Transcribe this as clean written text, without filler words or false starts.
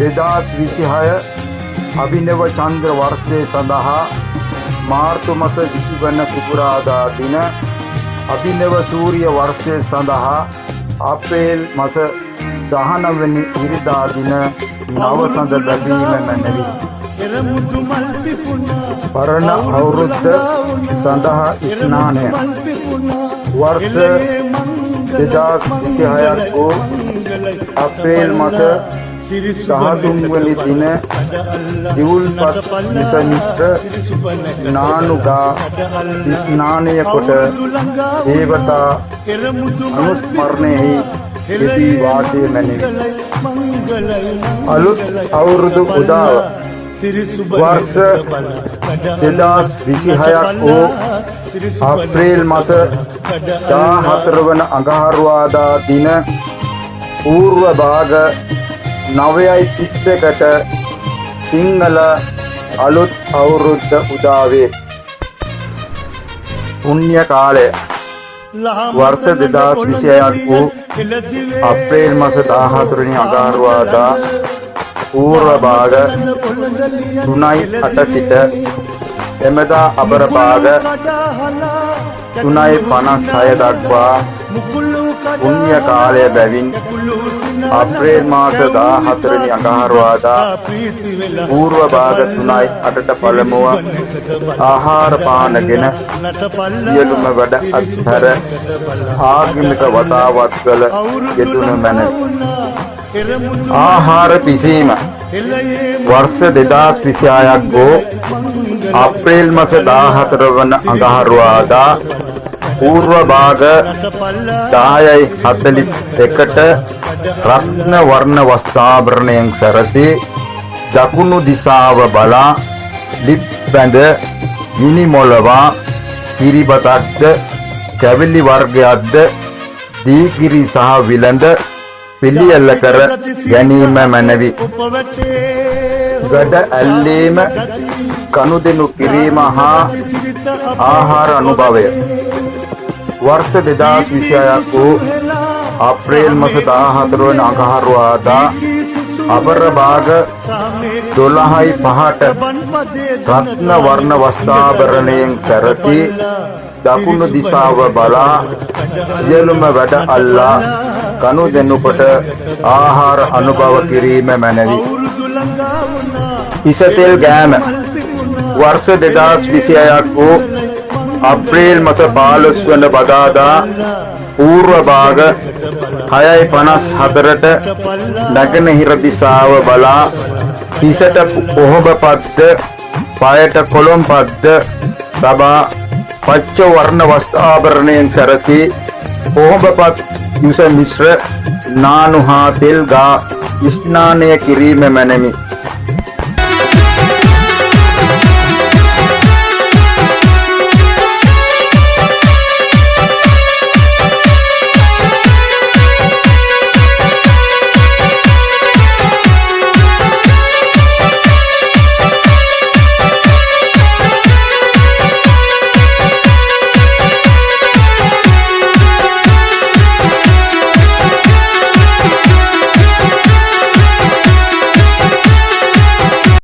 2026 අභිනව චන්ද්‍ර වර්ෂය සඳහා මාර්තු මාස 20 වන සිකුරාදා දින අභිනව සූර්ය වර්ෂය සඳහා අප්‍රේල් මාස 19 වෙනි ඉරිදා දින නවසඳ ලැබීම මැනවි. පරණ අවුරුද්ද සඳහා ස්නානය වර්ෂ 2026 වූ අප්‍රේල් මාස 13 වෙනි දින දිවුල්පත් මිසමිස්ටර් නානුගා ස්නානය කොට දේවතා අනුස්මරණයෙහි යෙදී වාසය මැනවි. අලුත් අවුරුදු උදාව वर्ष 2026 වූ අප්‍රේල් මාස 14 වන අඟහරුවාදා දින పూర్ව භාග 9:32ට සිංහල අලුත් අවුරුද්ද උදාවේ පුණ්‍ය කාලය वर्ष 2026 වූ අප්‍රේල් මාස 14 වෙනි අඟහරුවාදා पूर्व भाग 3:08 සිට එමෙදා අපර භාග 3:56 දක්වා පුණ්‍ය කාලය බැවින් අප්‍රේල් මාස 14 වෙනි අඟහරුවාදා పూర్ව භාග 3:08ට පළමුව ආහාර පානගෙන සියලුම වැඩ අත්හැර ආගමික වතාවත්වල යෙදුණු මැනවි. ආහාර පිසීම वर्ष 2026 වූ අප්‍රේල් මාස 14 වන අඟහරුවාදා పూర్ව භාග 10:41ට රත්න වර්ණ වස්ත්‍රාභරණයෙන් සැරසී දකුණු දිශාව බලා ලිප් බැඳ ගිනි මොළවා කිරිබතක්ද කැවිලි වර්ගයක්ද දීකිරි සහ විලඳ පිළියෙල කර ගැනීම මැනවි. ගඩ ඇල්ලීම කනුදෙනු කිරීම හා ආහාර අනුභවය वर्ष 2026 වූ අප්‍රේල් මාස 14 වන අඟහරුවාදා අපර භාග 12:05ට රත්න වර්ණ වස්ත්‍රාභරණයෙන් සැරසී දකුණු දිශාව බලා සියලුම වැඩ අල්ලා කනුදෙනු කොට ආහාර අනුභව කිරීම මැනවි. ඉසතෙල් ගෑම वर्ष 2026 වූ අප්‍රේල් මාස 15 වන බදාදා పూర్ව භාග 6:54ට නැගෙනහිර දිශාව බලා හිසට පොහොබපත්ද පායට කොළොම්පත්ද තබා පච්ච වර්ණ වස්ත්‍රාභරණයෙන් සැරසී පොහොබපත් යුස මිශ්‍ර නානුහා තෙල් ගා ස්නානය කිරීම මැනවි.